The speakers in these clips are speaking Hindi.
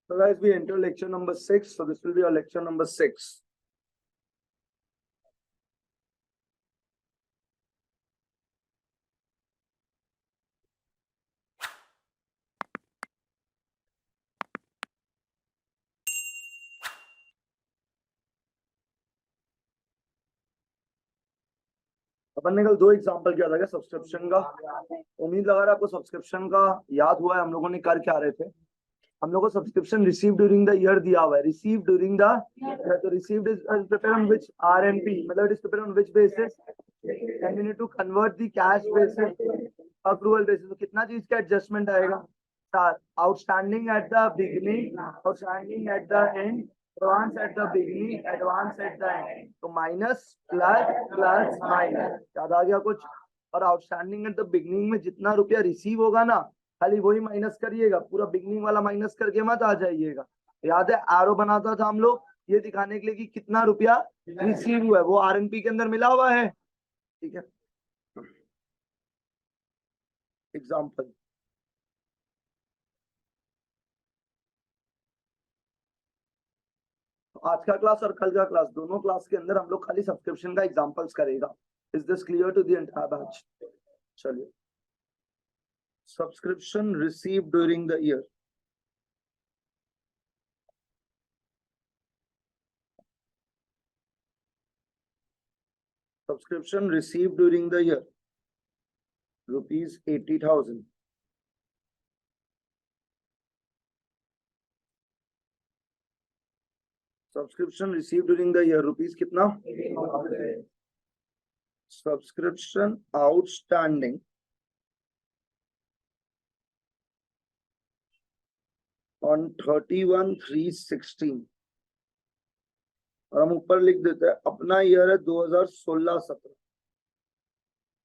So guys, we enter lecture number 6. So this will be our lecture number 6. अपन ने कल 2 एग्जांपल किया था सब्सक्रिप्शन का। उम्मीद लगा रहा है आपको सब्सक्रिप्शन का याद हुआ है हम लोगों ने कर क्या रहे थे। हम लोग को subscription receive during the year दिया हुआ है। रिसीव ड्यूरिंग द तो received is prepare on which RNP, मतलब it is prepare on which basis, and you need to convert the cash basis approval basis. तो कितना चीज का एडजस्टमेंट आएगा? Outstanding at the beginning, outstanding at the end, advance at the beginning, advance at the end. तो माइनस प्लस प्लस माइनस, याद आ गया कुछ? और आउटस्टैंडिंग एट द बिगिनिंग में जितना रुपया रिसीव होगा ना, खाली वही माइनस करिएगा, पूरा बिगनिंग वाला माइनस करके मत आ जाइएगा। याद है एरो बनाता था हम लोग ये दिखाने के लिए कि कितना रुपया रिसीव हुआ है, वो आरएनपी के अंदर मिला हुआ है। ठीक है, एग्जाम्पल। आज का क्लास और कल का क्लास, दोनों क्लास के अंदर हम लोग खाली सब्सक्रिप्शन का एग्जांपल्स करेगा। Is this clear to the entire batch? चलिए, subscription receive during the year. Subscription received during the year, rupees 80,000. Subscription received during the year, rupees कितना? Subscription outstanding on 31/3/16। और हम ऊपर लिख देते हैं अपना ईयर है 2016-17।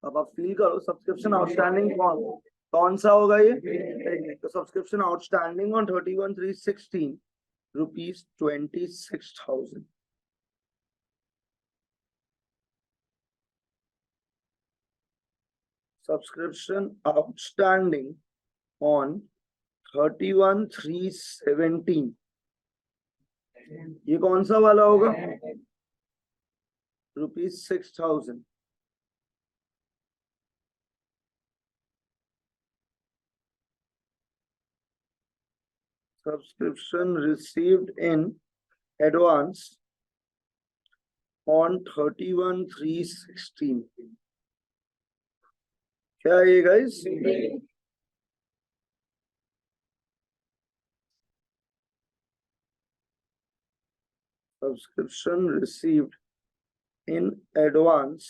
अब आप फील करो सब्सक्रिप्शन आउटस्टैंडिंग कौन सा होगा ये? तो subscription outstanding on 31/3/16, rupees 26,000। Subscription outstanding on 31/3/17, ये कौन सा वाला होगा? Rupees 6,000। Subscription received in advance on 31/3/16, क्या है ये guys? Subscription received in advance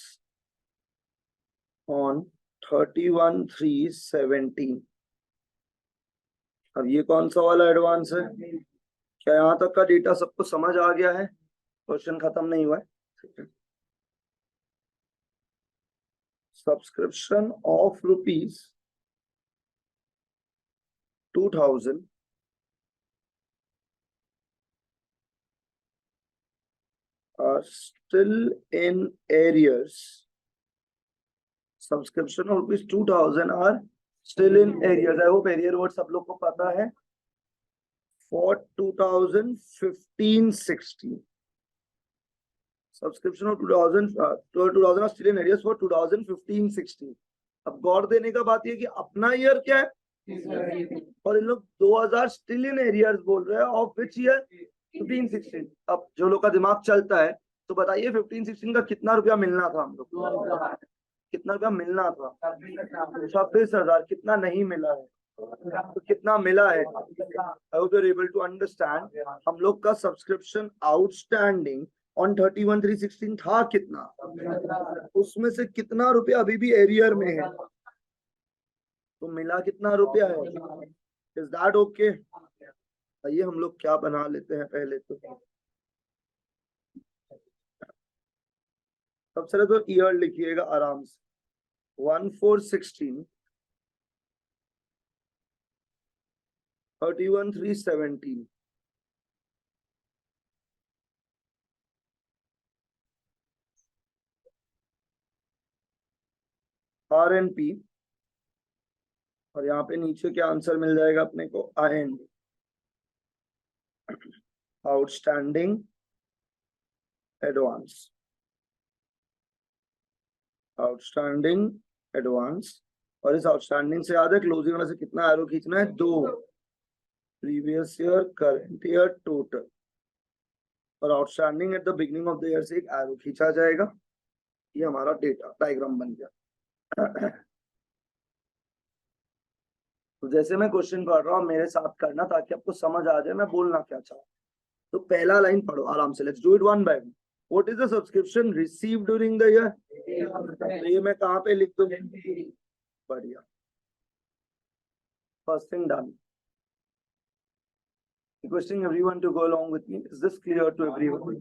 on 31/3/17। अब ये कौन सा वाला एडवांस है? क्या यहाँ तक का डेटा सबको समझ आ गया है? क्वेश्चन खत्म नहीं हुआ है। Subscription of rupees 2,000 are still in arrears. Subscription of rupees 2,000 are still in arrears. I hope arrear word सब लोग को पता है। For 2015-16, subscription of 2000 are still in arrears for 2015-16। अब गौर देने का बात ये कि अपना ईयर क्या है और इन लोग 2000 स्टिल इन एरियर्स बोल रहे हैं, ऑफ विच ईयर? 15-16। अब जो लोग का दिमाग चलता है तो बताइए 15-16 का कितना रुपया मिलना था हम लोग? कितना रुपया मिलना था? 26,000। कितना नहीं मिला है तो कितना मिला है? I hope you are able to understand. हम लोग का सब्सक्रिप्शन आउटस्टैंडिंग ऑन 31/3/16 था कितना, उसमें से कितना रुपया अभी भी एरियर में है, तो मिला कितना रुपया है? Is that okay? आइए हम लोग क्या बना लेते हैं पहले तो। सबसे पहले तो ईयर लिखिएगा आराम से, 1/4/16, 31/3/17। RNP, और यहाँ पे नीचे क्या आंसर मिल जाएगा अपने को? IND। Outstanding advance, outstanding advance, और इस आउटस्टैंडिंग से याद है क्लोजिंग वाले से कितना एरो खींचना है, 2, previous year, current year, total, और outstanding at the beginning of the year से एक एरो खींचा जाएगा। ये हमारा डेटा डायग्राम बन गया। तो जैसे मैं क्वेश्चन पढ़ रहा हूँ मेरे साथ करना ताकि आपको समझ आ जाए मैं बोलना क्या चाह रहा हूँ। तो पहला लाइन पढ़ो आराम से, let's do it one by one. What is the subscription received during the year? तो ये मैं कहाँ पे लिख दूं? बढ़िया, first thing done. Requesting everyone to go along with me. Is this clear to everyone?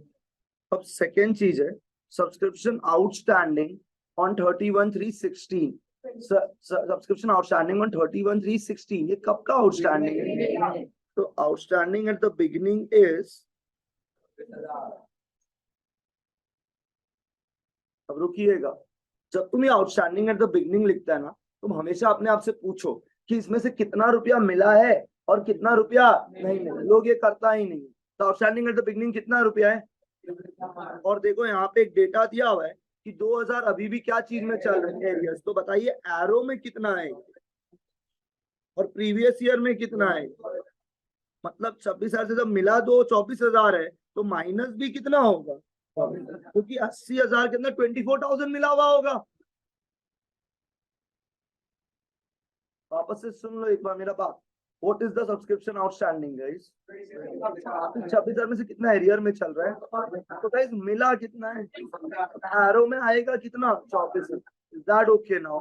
अब सेकेंड चीज है subscription outstanding on 31/3/16। Subscription outstanding on 31/3/16, ये कब का आउटस्टैंडिंग है? तो outstanding at the beginning is, अब रुकिएगा, जब तुम ये आउटस्टैंडिंग एट द बिगिनिंग लिखता है ना, तुम हमेशा अपने आप से पूछो कि इसमें से कितना रुपया मिला है और कितना रुपया नहीं मिला। लोग ये करता ही नहीं। तो आउटस्टैंडिंग एट द बिगिनिंग कितना रुपया है, और देखो यहाँ पे एक डेटा दिया हुआ है कि 2000 अभी भी क्या चीज में चल रहे हैं, एरियर्स। तो बताइए एरो में कितना है और प्रीवियस ईयर में कितना है। मतलब 26,000 से जब मिला दो 24,000 है तो माइनस भी कितना होगा, क्योंकि 80,000 के अंदर 24,000 मिला हुआ होगा। वापस से सुन लो एक बार मेरा बात। What is the subscription outstanding guys? 26,000 में से कितना एरियर में चल रहा है, तो गाइस मिला कितना है, एरो में आएगा कितना, 24। Is that okay now?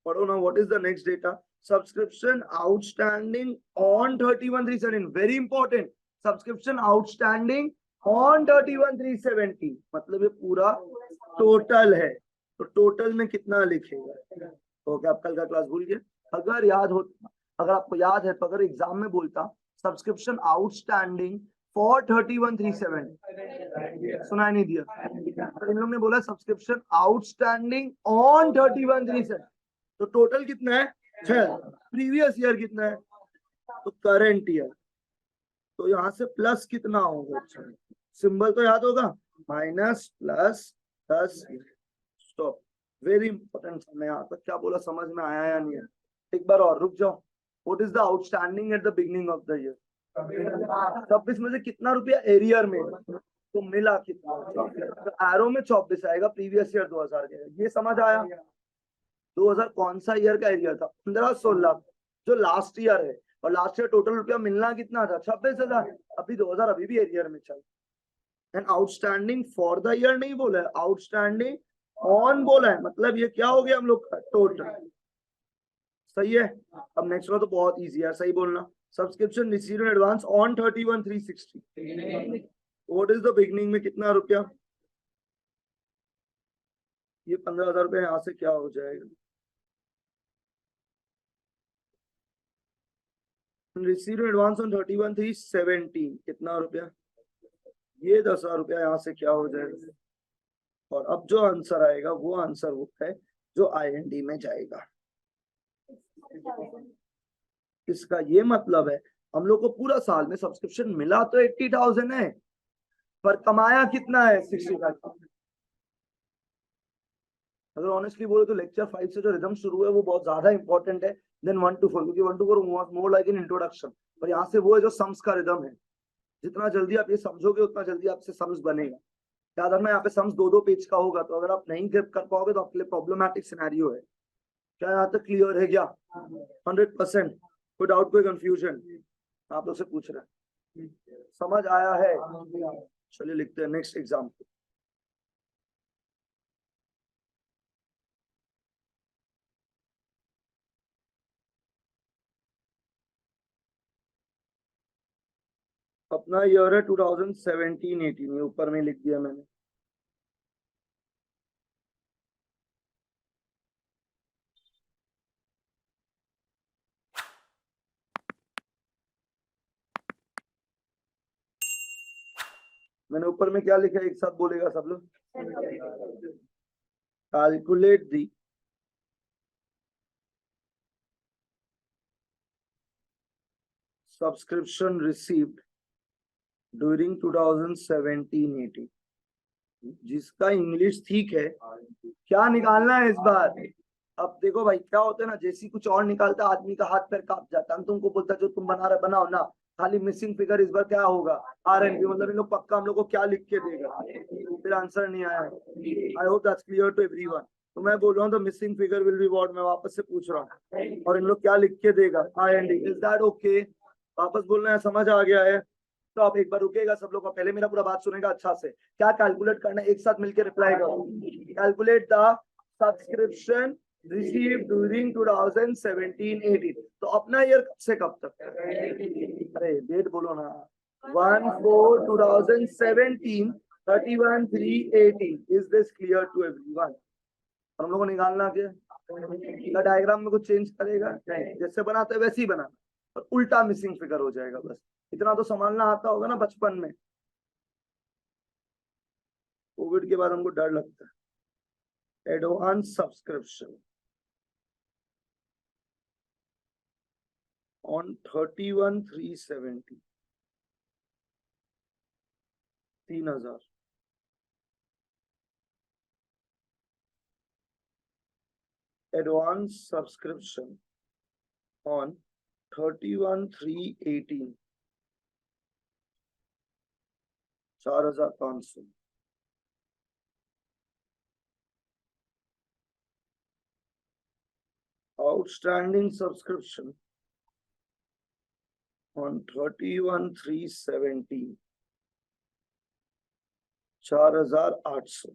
पढ़ो ना, what is the next data? Subscription outstanding on 31/3/17, very important. Subscription outstanding on 31/3/17, मतलब ये पूरा टोटल है। तो टोटल में कितना लिखेगा? ओके, आप कल का क्लास भूल गए? अगर याद हो, अगर आपको याद है तो अगर एग्जाम में बोलता सब्सक्रिप्शन आउटस्टैंडिंग फॉर 31/3/17, सुनाई नहीं दिया? तो इन लोगों ने बोला सब्सक्रिप्शन आउटस्टैंडिंग ऑन 31/3/17, तो टोटल कितना है 6, प्रीवियस ईयर कितना है, तो करंट ईयर। तो यहाँ से प्लस कितना होगा, सिंबल तो याद होगा, minus plus 10। Stop, very important. मैं यहाँ तक क्या बोला समझ में आया या नहीं है? एक बार और रुक जाओ। What is the outstanding at the beginning of the year? 26 में से कितना रुपया एरियर में, तो मिला कितना, तो एरो में 24 आएगा, प्रीवियस ईयर 2000 के। ये समझ आया? 2000 कौन सा ईयर का एरियर था? 15-16 जो लास्ट ईयर है, और लास्ट ईयर टोटल रुपया मिलना कितना था, 26,000। अभी 2000 अभी भी एरियर में चल। And outstanding for the year नहीं बोला है, आउटस्टैंडिंग ऑन बोला है, मतलब ये क्या हो गया हम लोग का टोटल। सही है? अब नेक्स्ट वाला तो बहुत इजी है, सही बोलना। Subscription received in advance on 31/3/16, what is the beginning में कितना रुपया, ये 15,000 रुपये, यहाँ से क्या हो जाएगा, रिसीव्ड इन एडवांस ऑन 31/3/17 कितना रुपया, ये 10,000 रुपया, यहाँ से क्या हो जाएगा। और अब जो आंसर आएगा वो आंसर वो है जो IND में जाएगा। इसका ये मतलब है हम लोग को पूरा साल में सब्सक्रिप्शन मिला तो 80,000 है, पर कमाया कितना है, 65,000। अगर ऑनेस्टली बोले तो लेक्चर 5 से जो रिदम शुरू है वो बहुत ज्यादा इंपॉर्टेंट है देन 1 to 4, क्योंकि 1 to 4 more like an introduction, पर यहाँ से वो है जो सम्स का रिदम है। जितना जल्दी आप ये समझोगे उतना जल्दी आपसे सम्स बनेगा। याद रखना, यहाँ पे सम्स 2-2 पेज का होगा, तो अगर आप नहीं ग्रिप कर पाओगे तो आपके लिए प्रॉब्लमैटिक सिनेरियो है। क्या यहाँ तक क्लियर है क्या? 100%? कोई डाउट, कोई कंफ्यूजन? आप लोग से पूछ रहे हैं, समझ आया है? चलिए लिखते हैं नेक्स्ट एग्जाम्पल। अपना ईयर है 2017-18, ये ऊपर में लिख दिया मैंने। मैंने ऊपर में क्या लिखा है, एक साथ बोलेगा सब लोग। Calculate the subscription received during 2017-18। जिसका इंग्लिश ठीक है, क्या निकालना है इस बार? अब देखो भाई क्या होता है ना, जैसी कुछ और निकालता आदमी का हाथ पैर कांप जाता है। हम तुमको बोलता जो तुम बना रहे बनाओ ना, खाली मिसिंग फिगर इस बार क्या होगा? RNP। मतलब इन लोग पक्का हम लोग को क्या लिख के देगा? फिर आंसर नहीं आया। I hope that's clear to everyone. तो मैं बोल रहा हूँ तो missing figure will be what, मैं वापस से पूछ रहा हूँ, और इन लोग क्या लिख के देगा? IND। Is that okay? वापस बोलना है, समझ आ गया है? तो आप एक बार रुकेगा सब लोग, पहले मेरा पूरा बात सुनेगा अच्छा से। क्या कैलकुलेट करना है, एक साथ मिलकर रिप्लाई करो। Calculate the subscription received during 2017-18। तो अपना ईयर कब से कब तक? अरे डेट बोलो ना। 1/4/2017, 31/3/18। Is this clear to everyone? हम लोग को निकालना क्या डायग्राम में कुछ चेंज करेगा नहीं, जैसे बनाते वैसे ही बनाना, और उल्टा मिसिंग फिगर हो जाएगा। बस इतना तो संभालना आता होगा ना बचपन में। कोविड के बाद हमको डर लगता है। Advance subscription on 31/3/70, 3000। Advance subscription on 31/3/18, 4500। Outstanding subscription on 31/3/70, 4800।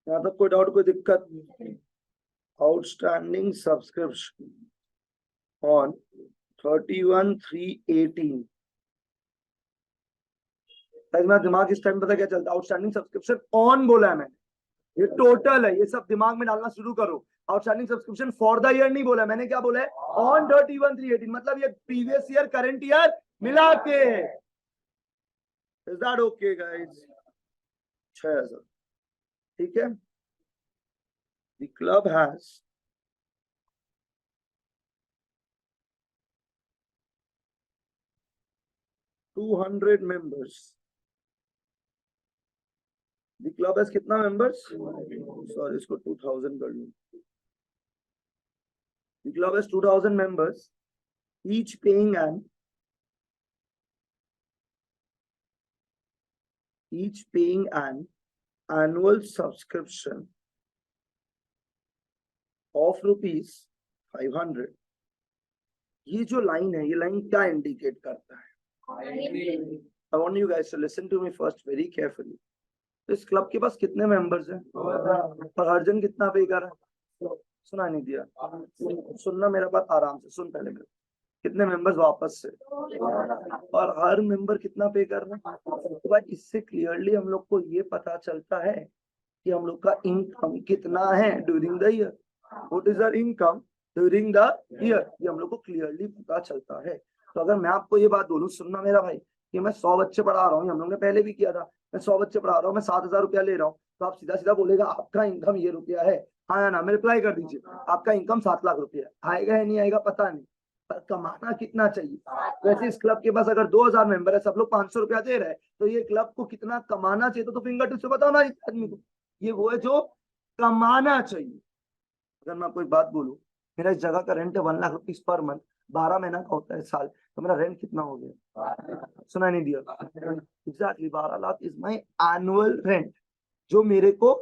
यहाँ तक कोई डाउट, कोई दिक्कत? Outstanding subscription on 31/3/18। मेरा दिमाग इस टाइम पता क्या चलता है? आउटस्टैंडिंग सब्सक्रिप्शन ऑन बोला है मैंने, ये टोटल है। ये सब दिमाग में डालना शुरू करो। Outstanding subscription for the year नहीं बोला मैंने, क्या बोला है? ऑन 31/3/18। मतलब ये प्रीवियस ईयर करंट ईयर मिला के। Is that okay guys? 6000। ठीक है। The club has 200 members। The club has कितना मेंबर्स? सॉरी, इसको 2000 कर लूं। The club has 2000 members, each paying an annual subscription of ₹500। ये जो लाइन है, ये लाइन क्या इंडिकेट करता है? I want you guys to listen to me first very carefully। तो इस क्लब के पास कितने मेंबर्स हैं और हर जन कितना पे कर रहा है? सुना नहीं दिया? सुनना मेरा बात आराम से सुन पहले मेरे। कितने मेंबर्स वापस से, और हर मेंबर कितना पे कर रहा है? तो भाई इससे क्लियरली हम लोग को ये पता चलता है कि हम लोग का इनकम कितना है during the year. What is our income during the year, ये हम लोग को क्लियरली पता चलता है। तो अगर मैं आपको ये बात बोलूं, सुनना मेरा भाई, कि मैं 100 बच्चे पढ़ा रहा हूँ, हम लोग ने पहले भी किया था, मैं 100 बच्चे पढ़ा रहा हूँ, मैं 7000 रुपया ले रहा हूँ, तो आप सीधा सीधा बोलेगा आपका इनकम ये रुपया है, हाँ या ना? मैं रिप्लाई कर दीजिए, आपका इनकम 7 लाख रुपया आएगा या नहीं आएगा पता नहीं, पर कमाना कितना चाहिए? वैसे इस क्लब के पास अगर 2000 मेंबर है, सब लोग 500 रुपया दे रहे हैं, तो ये क्लब को कितना कमाना चाहिए? तो फिंगर टिप से बताओ ना इस आदमी को। ये वो है जो कमाना चाहिए। अगर मैं कोई बात बोलूं, मेरा इस जगह का रेंट है 1 लाख रुपीज पर मंथ, 12 महीना का होता है साल, तो मेरा रेंट कितना हो गया? सुना नहीं दिया? Exactly 12 lakh is my annual rent, जो मेरे को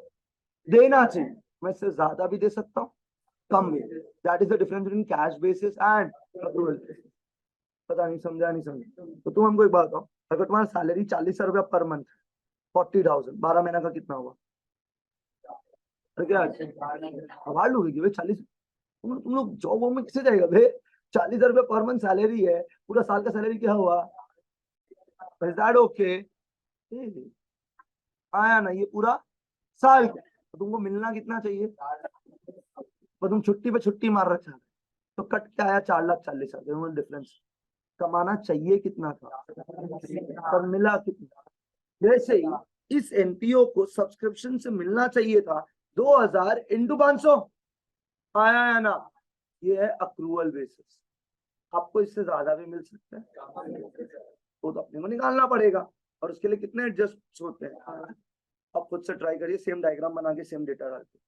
देना चाहिए। मैं इससे ज्यादा भी दे सकता हूँ, कम भी। That is the difference between cash basis and accrual basis. पता नहीं समझा नहीं समझा? तो तुम हमको एक बात बताओ, अगर तुम्हारा सैलरी 40,000 रुपया पर मंथ, 40,000, 12 महीना का कितना हुआ? तो क्या आवाज लोगे भाई? 40, तुम लोग जॉब में किसे जाएगा भाई? 40,000 रुपया पर मंथ सैलरी है, पूरा साल का सैलरी क्या हुआ? Is that okay? आया ना? ये पूरा साल का, तो तुमको मिलना कितना चाहिए? और तुम छुट्टी पे छुट्टी मार रखा है, तो कट क्या आया? 4,40,000। डिफरेंस। कमाना चाहिए कितना था पर मिला कितना? जैसे ही इस एनपीओ को सब्सक्रिप्शन से मिलना चाहिए था 2000 × 500, आया है ना? ये है अक्रूवल बेसिस। आपको इससे ज्यादा भी मिल सकता है, वो तो अपने को निकालना पड़ेगा। और उसके लिए कितने एडजस्ट होते हैं, आप खुद से ट्राई करिए, सेम डायग्राम बना के सेम डेटा डाल के।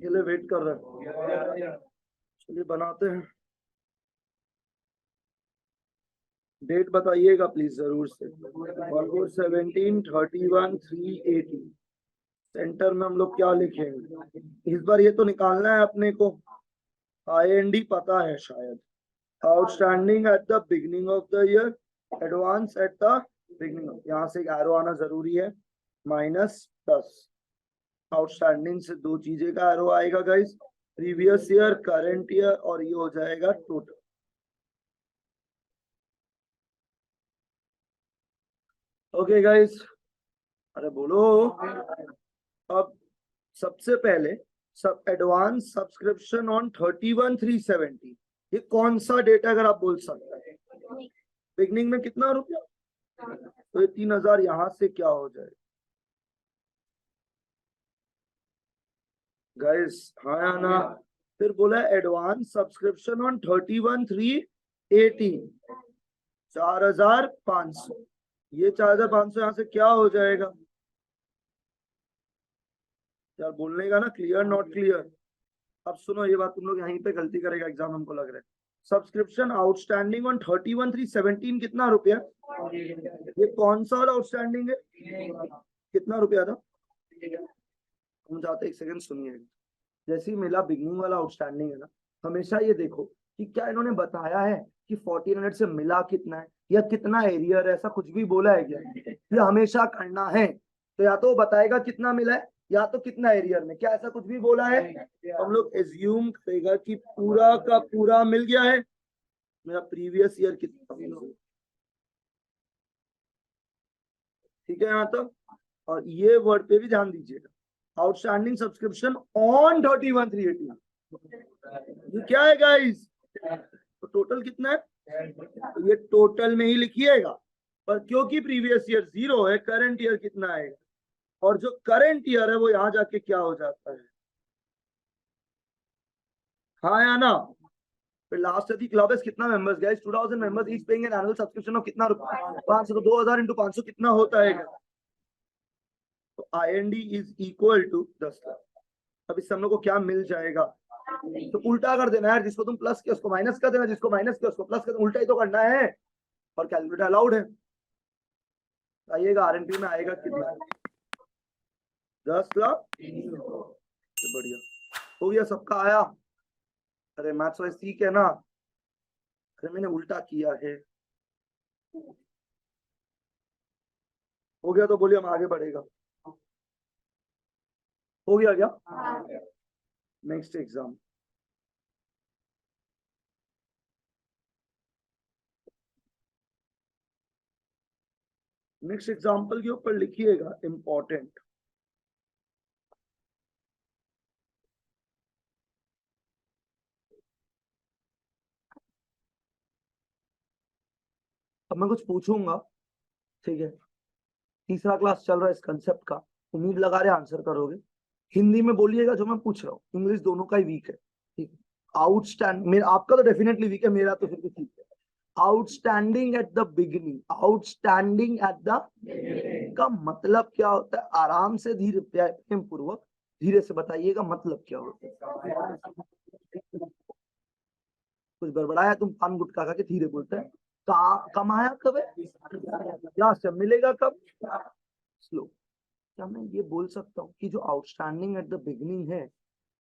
ये लिए वेट कर रहे हैं, चलिए बनाते हैं। डेट बताइएगा प्लीज जरूर से। 17, 31, 380 सेंटर में हम लोग क्या लिखेंगे इस बार, ये तो निकालना है अपने को। IND पता है शायद, outstanding at the beginning of the year, advance at the beginning of, यहाँ से एक एरो आना जरूरी है, माइनस प्लस। आउटस्टैंडिंग से दो चीजें का एरो आएगा guys, previous year, current year, और ये हो जाएगा टोटल। ओके गाइस, अरे बोलो। अब सबसे पहले सब एडवांस सब्सक्रिप्शन ऑन 31,370, ये कौन सा डेटा अगर आप बोल सकते हैं, बिगनिंग में कितना रुपया, तो ये 3,000 यहां से क्या हो जाए गाइस, हाँ या ना। फिर बोला एडवांस सब्सक्रिप्शन ऑन 31,380, 4,500, ये 4,500 यहाँ से क्या हो जाएगा यार, बोलने का ना, क्लियर नॉट क्लियर। अब सुनो ये बात, तुम लोग यहीं पे गलती करेगा एग्जाम, हमको लग रहा है। सब्सक्रिप्शन आउटस्टैंडिंग ऑन 31,317 कितना रुपया, ये कौन सा वाला आउटस्टैंडिंग है, कितना रुपया था, हम जाते एक सेकंड सुनिए। जैसे ही मेरा बिगनिंग वाला आउटस्टैंडिंग है ना, हमेशा ये देखो कि क्या इन्होंने बताया है कि 1400 से मिला कितना है या कितना एरियर है, ऐसा कुछ भी बोला है क्या, ये हमेशा करना है। तो या तो वो बताएगा कितना मिला है या तो कितना एरियर में, क्या ऐसा कुछ भी बोला है, हम लोग एज्यूम करेगा कि पूरा का पूरा मिल गया है, मेरा प्रीवियस ईयर कितना, ठीक है यहाँ तक। और ये वर्ड पे भी ध्यान दीजिएगा, आउटस्टैंडिंग सब्सक्रिप्शन ऑन 31,380, ये क्या है गाइस, तो टोटल कितना है, तो ये टोटल में ही लिखिएगा, पर क्योंकि प्रीवियस ईयर 0 है, करंट ईयर कितना है, और जो करंट ईयर है वो यहाँ जाके क्या हो जाता है, हाँ या ना। फिर लास्ट यदि क्लब है कितना members guys, 2000 members each paying an annual subscription of कितना रुपया, 500, तो 2000 इंटू 500 कितना होता है, तो IND is equal to 10 lakh. अब इससे हम लोग को क्या मिल जाएगा, तो उल्टा कर देना यार, जिसको तुम प्लस किया उसको माइनस कर देना, जिसको माइनस किया उसको प्लस कर देना, उल्टा ही तो करना है, और कैलकुलेटर अलाउड है। आइएगा RNP में आएगा कितना, 10 लाख, बढ़िया हो गया, सबका आया। अरे मैथ्स वाइज ठीक है ना, अरे मैंने उल्टा किया है, हो गया तो बोलिए, हम आगे बढ़ेगा, हो गया क्या, नेक्स्ट एग्जाम। नेक्स्ट एग्जाम्पल के ऊपर लिखिएगा इंपॉर्टेंट, अब मैं कुछ पूछूंगा, ठीक है, तीसरा क्लास चल रहा है इस कंसेप्ट का, उम्मीद लगा रहे आंसर करोगे। हिंदी में बोलिएगा जो मैं पूछ रहा हूँ, इंग्लिश दोनों का ही वीक है, ठीक है। आउटस्टैंड, मेरा आपका तो डेफिनेटली वीक है, मेरा तो फिर भी ठीक है। Outstanding at the beginning, outstanding at the का मतलब क्या होता है, आराम से धीरे प्रेम पूर्वक धीरे से बताइएगा मतलब क्या होता है। कुछ गड़बड़ाया, तुम पान गुटखा खा के धीरे बोलते हैं। कमाया कब है, लास्ट टाइम मिलेगा कब, स्लो। क्या मैं ये बोल सकता हूँ कि जो आउटस्टैंडिंग एट द बिगिनिंग है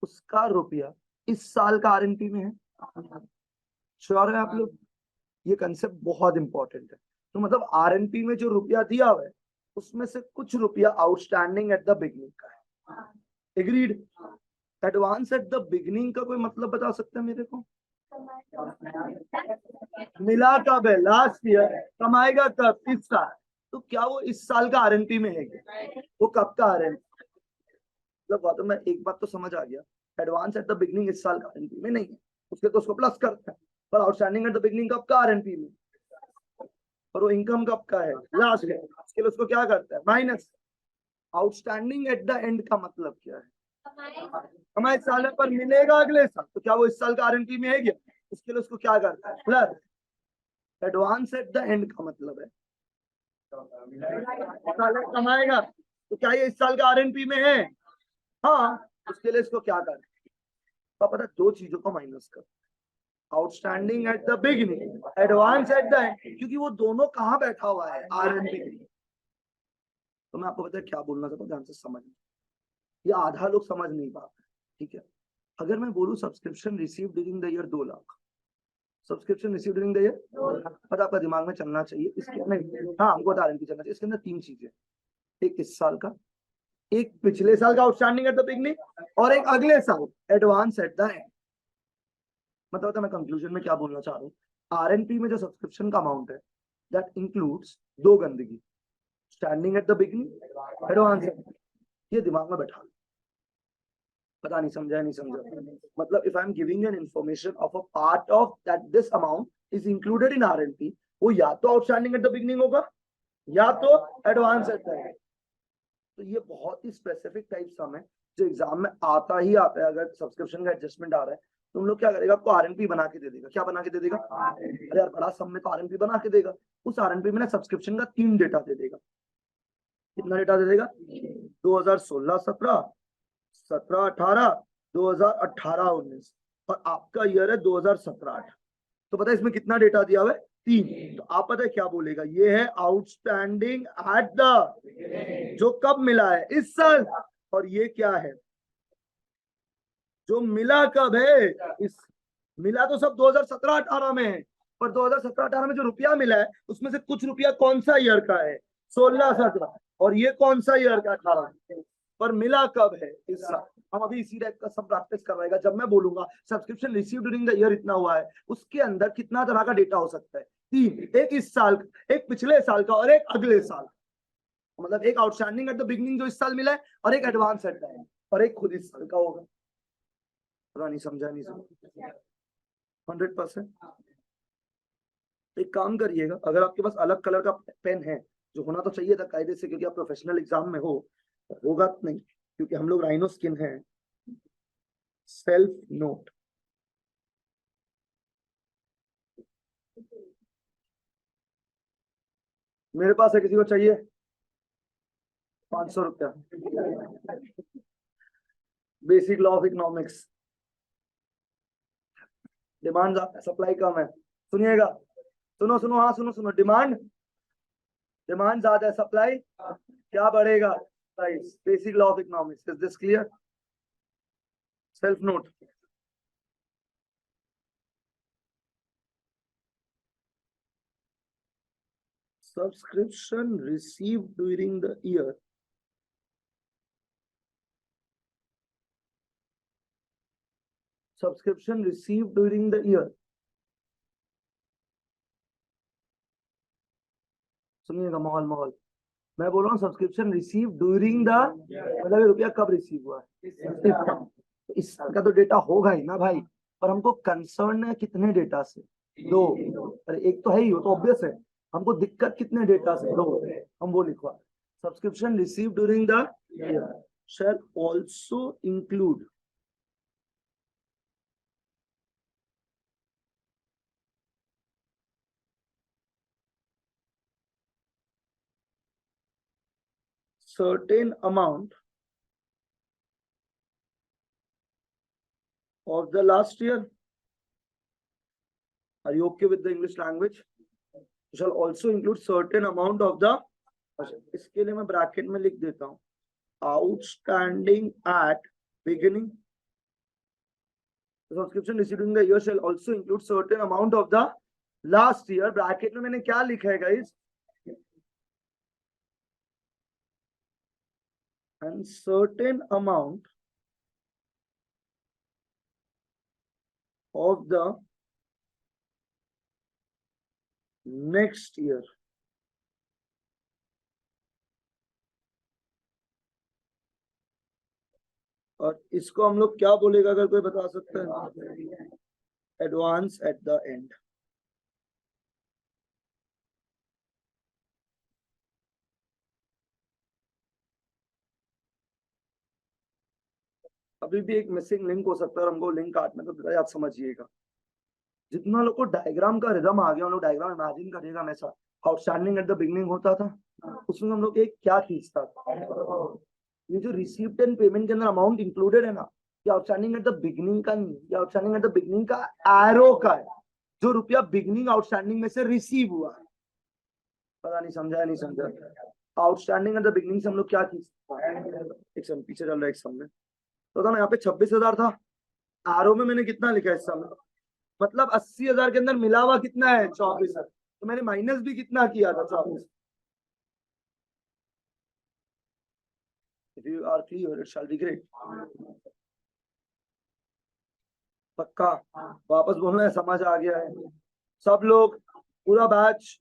उसका रुपया इस साल का आरएनपी में है? श्योर है आप लोग? ये कंसेप्ट बहुत इंपॉर्टेंट है। तो मतलब आरएनपी में जो रुपया दिया हुआ है उसमें से कुछ रुपया आउटस्टैंडिंग एट द बिगिनिंग का है। Agreed? Advance at the beginning का कोई मतलब बता सकते हैं मेरे को? मिला कब है, लास्ट ईयर। कमाएगा कब, इस साल। तो क्या वो इस साल का आरएनपी में है क्या? वो कब का आरएनपी? मतलब बात में एक बात तो समझ आ गया, एडवांस एट द बिगिनिंग इस साल का आरएनपी में नहीं है, उसके तो उसको प्लस करते हैं। पर आउटस्टैंडिंग एट द बिगिनिंग कब का आरएनपी में, और वो इनकम कब का है, लास्ट है, उसके लिए उसको क्या करता है, minus. Outstanding at the and का मतलब क्या है? हमारे इस साल पर मिलेगा अगले साल, तो क्या वो इस साल का आरएनपी में है क्या? उसके लिए उसको क्या करता है, plus. Advance at the and का मतलब है कमाएगा, तो क्या ये इस साल का आरएनपी में है? हाँ, उसके लिए इसको क्या करना, तो पता दो चीजों को माइनस कर, outstanding at the beginning, advance at the and, क्योंकि वो दोनों कहाँ बैठा हुआ है, आरएनपी। तो मैं आपको पता है क्या बोलना चाहता हूँ, ध्यान से समझ, ये आधा लोग समझ नहीं पाते। ठीक है, अगर मैं बोलूं subscription receive during the year 2 lakh, subscription receive during the year, पता आपका दिमाग में चलना चाहिए इसके नहीं, हाँ हमको आरएनपी चलना चाहिए। इसके अंदर तीन चीजें, एक इस साल का, एक पिछले साल का आउटस्टैंडिंग एट द बिगनिंग, और एक अगले साल एडवांस एट द एंड। मतलब मैं कंक्लूजन में क्या बोलना चाह रहा हूँ, आरएनपी में जो सब्सक्रिप्शन का अमाउंट है दैट इंक्लूड्स दो गंदगी, standing at the beginning, advance. ये दिमाग में बैठा, पता नहीं समझा नहीं समझा। मतलब if I am giving an information of a part of that this amount is included in RNP, वो या तो आउटस्टैंडिंग एट द बिगनिंग होगा या तो एडवांस एट द एंड। तो ये बहुत ही स्पेसिफिक टाइप सम है जो एग्जाम में आता ही आता है। अगर सब्सक्रिप्शन का एडजस्टमेंट आ रहा है, तुम लोग क्या करेगा, आपको आरएनपी बना के दे देगा। क्या बना के दे देगा? अरे यार बड़ा सम में तो आरएनपी बना के देगा। उस आरएनपी में ना सब्सक्रिप्शन का 3 डेटा दे देगा। कितना डेटा दे देगा? 2016-17, 17-18, 2018-19, और आपका ईयर है 2017-18। तो पता है इसमें कितना डेटा दिया हुआ है? 3। तो आप पता है क्या बोलेगा, ये है आउटस्टैंडिंग एट द, जो कब मिला है, इस साल। और ये क्या है, जो मिला कब है, इस। मिला तो सब 2017-18 में है, पर 2017-18 में जो रुपया मिला है उसमें से कुछ रुपया कौन सा ईयर का है, 16-17, और ये कौन सा ईयर का, 18। पर मिला कब है, इस साल। हम अभी इसी टाइप का सब प्रैक्टिस करवाएगा। जब मैं बोलूंगा subscription receive during the year इतना हुआ है, उसके अंदर कितना तरह का डेटा हो सकता है, 3, एक इस साल, एक पिछले साल का, और एक अगले साल। मतलब एक आउटस्टैंडिंग एट द बिगिनिंग जो इस साल मिला है, और एक एडवांस एट द एंड, और एक खुद इस साल का होगा। पता नहीं समझा नहीं समझा? 100%। एक काम करिएगा, अगर आपके पास अलग कलर का पेन है, जो होना तो चाहिए था कायदे से, क्योंकि आप प्रोफेशनल एग्जाम में हो, होगा तो नहीं क्योंकि हम लोग राइनो स्किन है। सेल्फ नोट, मेरे पास है, किसी को चाहिए? 500 रुपया। Basic law of economics. Demand supply कम है, सुनिएगा, सुनो सुनो, हाँ सुनो सुनो, डिमांड, डिमांड ज्यादा है, सप्लाई क्या बढ़ेगा, price. Basic law of economics, is this clear? Self note. Subscription received during the year, subscription received during the year, सुनिएगा, माहौल माहौल, मैं बोल रहा हूँ सब्सक्रिप्शन रिसीव ड्यूरिंग द, मतलब रुपया कब रिसीव हुआ है, इस साल का तो डेटा होगा ही ना भाई। पर हमको कंसर्न है कितने डेटा से, 2। अरे एक तो है ही, वो तो ऑब्वियस है। हमको दिक्कत कितने डेटा से, 2। हम वो लिखवा, subscription receive during the year shall also include certain amount of the last year. Are you okay with the English language? Shall also include certain amount of the, इसके लिए मैं ब्रैकेट में लिख देता हूँ, outstanding at beginning. The subscription received in the year shall also include certain amount of the last year. Bracket में मैंने क्या लिखा है guys? And certain amount of the next year. और इसको हम लोग क्या बोलेगा, अगर कोई बता सकता है? Advance at the and. अभी भी एक मिसिंग लिंक हो सकता है और हमको लिंक काटना, तो याद समझिएगा. जितना लोग को डायग्राम का रिदम आ गया, हम लोग डायग्राम इमेजिन करिएगा. हमेशा आउटस्टैंडिंग एट द बिगनिंग होता था, उसमें हम लोग एक क्या खींचता था, ये जो रिसीव्ड एंड पेमेंट के अंदर अमाउंट इंक्लूडेड है ना, ये आउटस्टैंडिंग एट द बिगनिंग का नहीं, ये आउटस्टैंडिंग एट द बिगनिंग का एरो का है, जो रुपया बिगनिंग आउटस्टैंडिंग में से रिसीव हुआ है. पता नहीं समझा नहीं समझा? आउटस्टैंडिंग एट द बिगनिंग से हम लोग क्या खींचते हैं? एक समय पीछे चल रहा है, एक समय तो था ना, यहाँ पे 26,000 था, एरो में मैंने कितना लिखा है इस समय, मतलब 80,000 के अंदर मिला हुआ कितना है? 24,000. तो मैंने माइनस भी कितना किया था? 24. If you are clear, it shall be great. पक्का वापस बोलना है, समझ आ गया है सब लोग, पूरा बैच?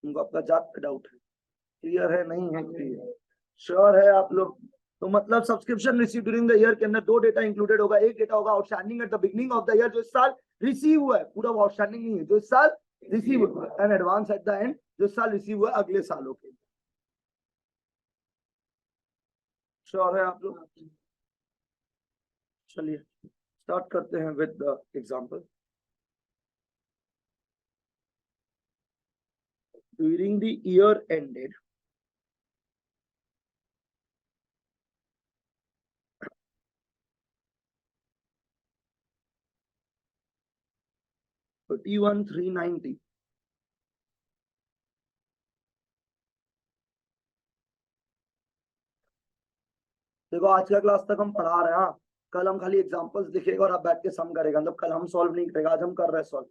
उनको आपका जात का डाउट है, क्लियर है नहीं है? क्लियर श्योर है आप लोग? तो मतलब subscription receive during the year के अंदर दो डेटा इंक्लूडेड होगा. एक डेटा होगा outstanding at the beginning of the year, जो इस साल रिसीव हुआ है, पूरा आउटस्टैंडिंग नहीं है, जो इस साल रिसीव हुआ है. And advance at the and, जो इस साल रिसीव हुआ है अगले सालों के. श्योर है आप लोग? चलिए स्टार्ट करते हैं with the example. During the year ended $31,390. देखो आज का क्लास तक हम पढ़ा रहे हैं, कल हम खाली एग्जांपल्स लिखेगा और आप बैठ के सम करेगा, मतलब कल हम सॉल्व नहीं करेगा, आज हम कर रहे हैं सॉल्व.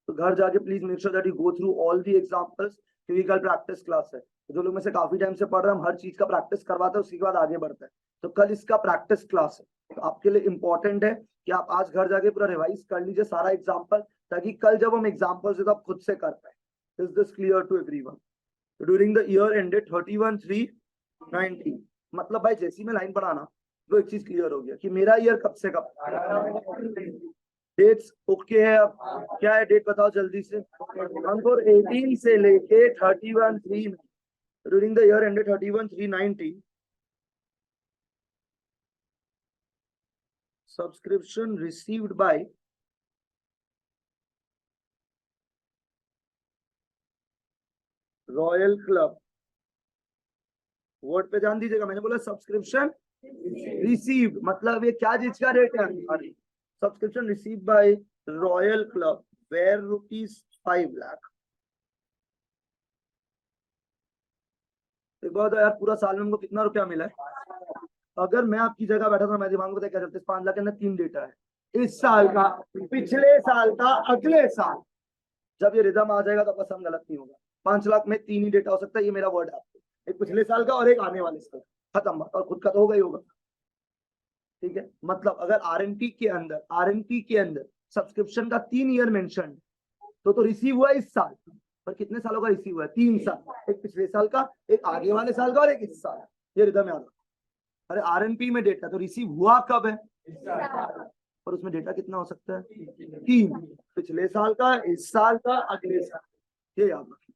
तो घर जाके please make sure that you go through all the examples, क्योंकि कल प्रैक्टिस क्लास है. जो लोग में से काफी टाइम से पढ़ रहे हैं, हम हर चीज का प्रैक्टिस करवाते हैं, उसके बाद आगे बढ़ते हैं. तो कल इसका प्रैक्टिस क्लास है, तो आपके लिए इंपॉर्टेंट है कि आप आज घर जाके पूरा रिवाइज कर लीजिए सारा एग्जाम्पल, ताकि कल जब हम एग्जाम्पल से तो आप खुद से कर पाए. Is this clear to everyone? During the year ended 31,390, मतलब भाई जैसी मैं लाइन पढ़ाना तो एक चीज क्लियर हो गया कि मेरा ईयर कब से कब. डेट्स ओके है? अब क्या है डेट बताओ जल्दी से. हमको 18 से लेके 31,390, during the year ended 31,390 subscription received by Royal club. Word पे ध्यान दीजिएगा, मैंने बोला सब्सक्रिप्शन रिसीव्ड, मतलब ये क्या चीज का रेट है? Subscription received by Royal Club were ₹5 lakh. एक बात यार, पूरा साल में हमको कितना रुपया मिला है? अगर मैं आपकी जगह बैठा था, मैं दिमाग में क्या चलते, 5 लाख के अंदर 3 डेटा है, इस साल का, पिछले साल का, अगले साल. जब ये रिदम आ जाएगा तो आपका सम गलत नहीं होगा. 5 लाख में 3 ही डेटा हो सकता है, ये मेरा वर्ड है आपको, एक पिछले साल का और एक आने वाले साल. खत्म बात, और खुद का तो होगा ही होगा. ठीक है, मतलब अगर आरएनपी के अंदर सब्सक्रिप्शन का 3 ईयर मेंशन, तो रिसीव हुआ इस साल, पर कितने सालों का रिसीव हुआ है? 3 साल, एक पिछले साल का, एक आगे वाले साल का और एक इस साल. ये रिदम याद. अरे आरएनपी में डेटा तो रिसीव हुआ कब है? और उसमें डेटा कितना हो सकता है? 3, पिछले साल का, इस साल का, अगले साल. ये याद रखिए.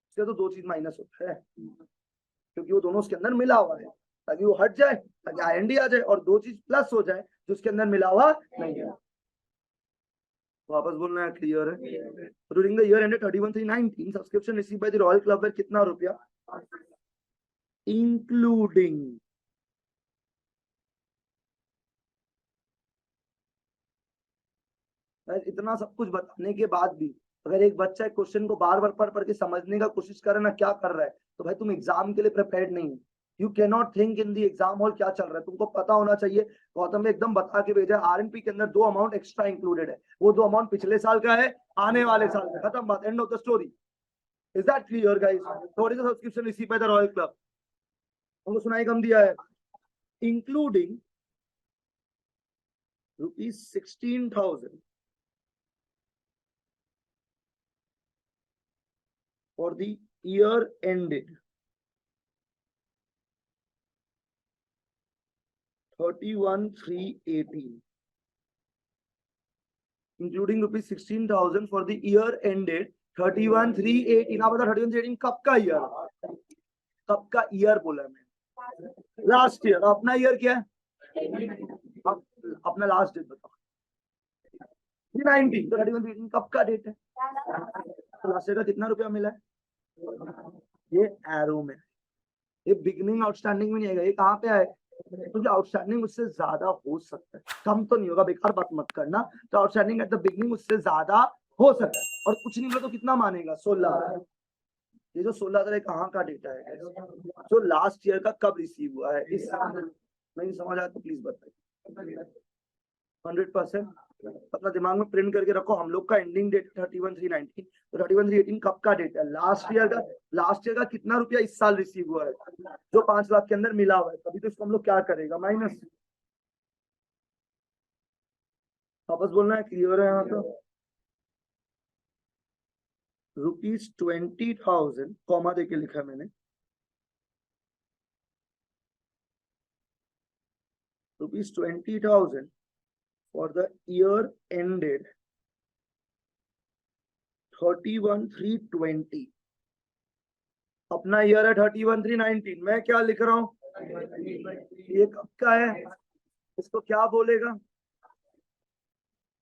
इससे तो 2 चीज माइनस होता है, क्योंकि वो दोनों उसके अंदर मिला हुआ है, ताकि वो हट जाए, ताकि आईएनडी आ जाए, और 2 चीज प्लस हो जाए जो उसके अंदर मिला हुआ नहीं है. वापस बोलना है, क्लियर है? During the year ended 31,390 subscription received by the Royal Club were कितना रुपया, इंक्लूडिंग इतना सब कुछ बताने के बाद भी अगर एक बच्चा एक क्वेश्चन को बार बार पढ़ पढ़ के समझने का कोशिश करे ना क्या कर रहा है, तो भाई तुम एग्जाम के लिए प्रिपेयर्ड नहीं हो। You can not think in the exam hall क्या चल रहा है, तुमको पता होना चाहिए। गौतम ने एकदम बता के भेजा, आरएनपी के अंदर 2 अमाउंट एक्स्ट्रा इंक्लूडेड है, वो 2 अमाउंट पिछले साल का है, आने वाले साल का, खत्म बात, end of the story. Is that clear guys? थोड़ी सा subscription receive by the Royal club, हमको सुनाई कम दिया है, including ₹16,000 for the year ended 31/3/18, including ₹16,000 for the year ended 31/3/18। आप बता 31/3/18 कब का ईयर, कब का ईयर बोला मैं? Last year. अपना ईयर क्या है? अपना लास्ट डेट बताओ। 19, तो 31/3/18 कब का डेट है? तो लास्ट ईयर का कितना रुपया मिला है? ये एरो में, ये बिगनिंग आउटस्टैंडिंग में नहीं आएगा, ये कहाँ पे आए? तो जो आउटस्टैंडिंग उससे ज्यादा हो सकता है, कम तो नहीं होगा, बेकार बात मत करना। तो आउटस्टैंडिंग एट द बिगनिंग उससे ज्यादा हो सकता है, और कुछ नहीं मिला तो कितना मानेगा? 16। ये जो 16,000 कहाँ का डेटा है? जो लास्ट ईयर का कब रिसीव हुआ है, इस नहीं समझ आया तो प्लीज बताइए। 100% अपना दिमाग में प्रिंट करके रखो। हम लोग का एंडिंग डेट 31/3/19, तो 31/3/18 कब का डेट है? लास्ट ईयर का। लास्ट ईयर का कितना रुपया इस साल रिसीव हुआ है, जो 5 लाख के अंदर मिला हुआ है, तभी तो इसको हम लोग क्या करेगा? माइनस। वापस बोलना है, क्लियर है यहाँ तो? ₹20,000 कॉमा देके लिखा है मैंने, ₹20,000 for the year ended 31/3/20। अपना ईयर है 31/3/19, मैं क्या लिख रहा हूँ? ये कब का है, इसको क्या बोलेगा?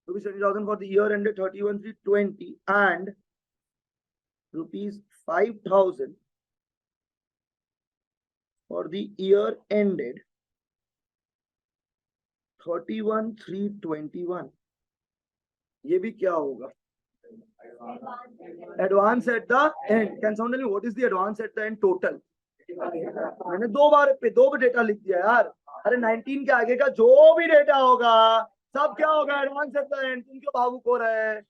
₹20,000 for the year ended 31/3/20 and ₹5,000 for the year ended 31/3/21। ये भी क्या होगा? Advance at the and. Can sound me, what is the advance at the and total? मैंने 2 बार पे 2 डेटा लिख दिया यार। अरे 19 के आगे का जो भी डेटा होगा सब क्या होगा? Advance at the and. तुम क्यों भावुक हो रहे हैं?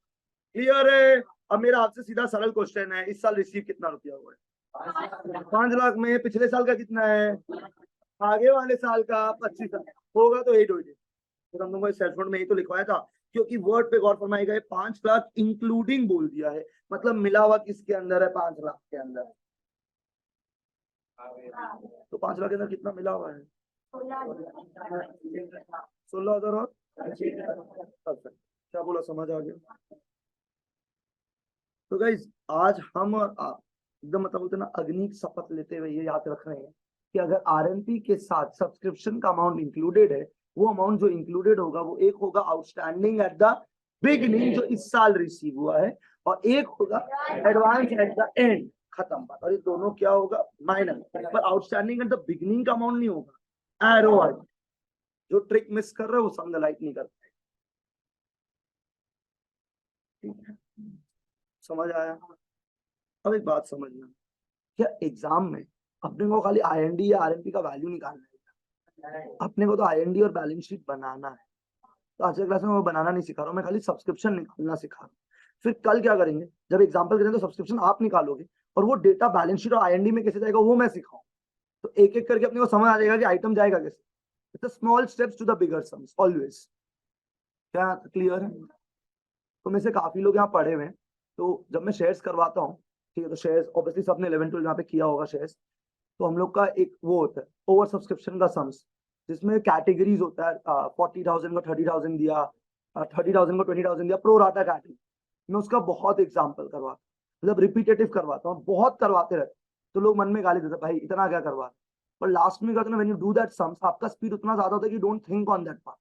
क्लियर है? अब मेरा आपसे सीधा सरल क्वेश्चन है, इस साल रिसीव कितना रुपया हुआ है? 5 लाख में पिछले साल का कितना है? आगे वाले साल का 25 होगा, तो 8 हो गए। तो हम लोगों ने सेल्फोन में ही तो लिखवाया था, क्योंकि वर्ड पे गौर फरमाई गए, 5 लाख इंक्लूडिंग बोल दिया है, मतलब मिला हुआ किसके अंदर है? 5 लाख के अंदर। तो 5 लाख के अंदर कितना मिला हुआ है? 16,000 और क्या बोला, समझ आ गया? तो गाइज आज हम और आप एकदम मतलब बोलते ना अग्नि की शपथ लेते हुए ये याद रख रहे हैं कि अगर आरएनपी के साथ सब्सक्रिप्शन का अमाउंट इंक्लूडेड है, वो अमाउंट जो इंक्लूडेड होगा वो एक होगा आउटस्टैंडिंग एट द बिगिनिंग जो इस साल रिसीव हुआ है, और एक होगा एडवांस एट द एंड, खत्म बात। और ये दोनों क्या होगा? माइनस। पर आउटस्टैंडिंग एट द बिगिनिंग का अमाउंट नहीं होगा, एरो वाइज। जो ट्रिक मिस कर रहे हो वो समझ लाइट नहीं कर पाए। ठीक है, समझ आया? अब एक बात समझना, क्या एग्जाम में अपने को खाली आईएनडी या आरएमपी का वैल्यू निकालना है? अपने को तो आईएनडी और बैलेंस शीट बनाना है। तो आज के क्लास में मैं बनाना नहीं सिखा रहा हूँ, मैं खाली सब्सक्रिप्शन निकालना सिखा रहा हूँ। फिर कल क्या करेंगे, जब एग्जाम्पल करेंगे तो सब्सक्रिप्शन आप निकालोगे, और वो डेटा बैलेंस शीट और आईएनडी में कैसे जाएगा वो मैं सिखाऊं। तो एक एक करके अपने को समझ आ जाएगा कि आइटम जाएगा कैसे। It's small steps to the bigger sums always. क्या क्लियर है? तो में से काफी लोग यहाँ पढ़े हुए हैं, तो जब मैं शेयर्स करवाता हूँ, ठीक है, तो शेयर्स ऑब्वियसली सबने 11-12 यहाँ पे किया होगा शेयर्स। तो हम लोग का एक वो होता है ओवर सब्सक्रिप्शन का सम्स, जिसमें कैटेगरीज होता है। 40,000 को 30,000 दिया, 30,000 को 20,000 दिया, प्रो राटा कैटेगरी। मैं उसका बहुत एग्जाम्पल करवाता हूँ, मतलब रिपीटेटिव करवाता हूँ, बहुत करवाते रहते। तो लोग मन में गाली देते, भाई इतना क्या करवा। पर लास्ट में कहते ना, when you do that sums, आपका स्पीड उतना ज्यादा होता है कि don't think on that part.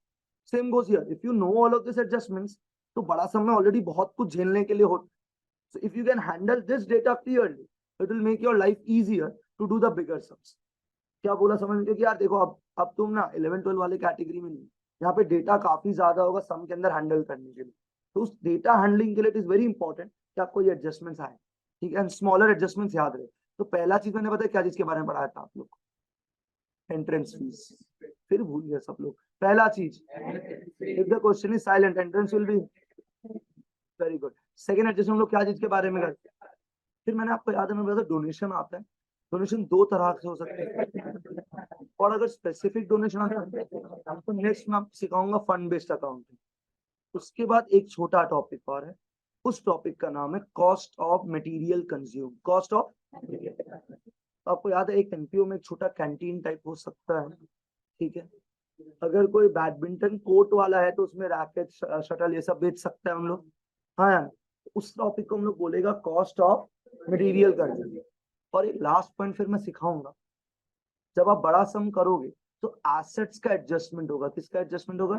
Same goes here, if you know all of this adjustments, तो बड़ा सम में ऑलरेडी बहुत कुछ झेलने के लिए होता है। So if you can handle this data clearly, it will make your life easier to do the bigger sums. क्या बोला समझ में? क्योंकि यार देखो, अब तुम ना 11-12 वाले कैटेगरी में नहीं, यहाँ पे डेटा काफी ज्यादा होगा सम के अंदर हैंडल करने के लिए। तो उस डेटा हैंडलिंग के लिए इट इज वेरी इंपॉर्टेंट कि आपको ये एडजस्टमेंट्स आए, ठीक है, एंड स्मॉलर एडजस्टमेंट्स याद रहे। तो पहला चीज मैंने बताया क्या चीज के बारे में पढ़ाया था आप लोग, एंट्रेंस फीस, फिर भूल गए सब लोग। पहला चीज, if the question is silent entrance will be, very good. Second adjustment हम लोग क्या चीज के बारे में करते हैं, फिर मैंने आपको याद है मैं बताया डोनेशन आता है, डोनेशन दो तरह से हो सकते हैं, और अगर स्पेसिफिक डोनेशन आता है तो नेक्स्ट मैं आपको सिखाऊंगा फंड बेस्ड अकाउंटिंग। उसके बाद एक छोटा टॉपिक और है, उस टॉपिक का नाम है cost of material consume, cost of. तो आपको याद है एक एनपीओ में एक छोटा कैंटीन टाइप हो सकता है, ठीक है, अगर कोई बैडमिंटन कोर्ट वाला है तो उसमें रैकेट शटल ये सब बेच सकते हैं हम लोग, हाँ, उस टॉपिक को हम लोग बोलेगा कॉस्ट ऑफ मटेरियल कंज्यूम। और एक लास्ट पॉइंट फिर मैं सिखाऊंगा, जब आप बड़ा सम करोगे तो एसेट्स का एडजस्टमेंट होगा, किसका एडजस्टमेंट होगा,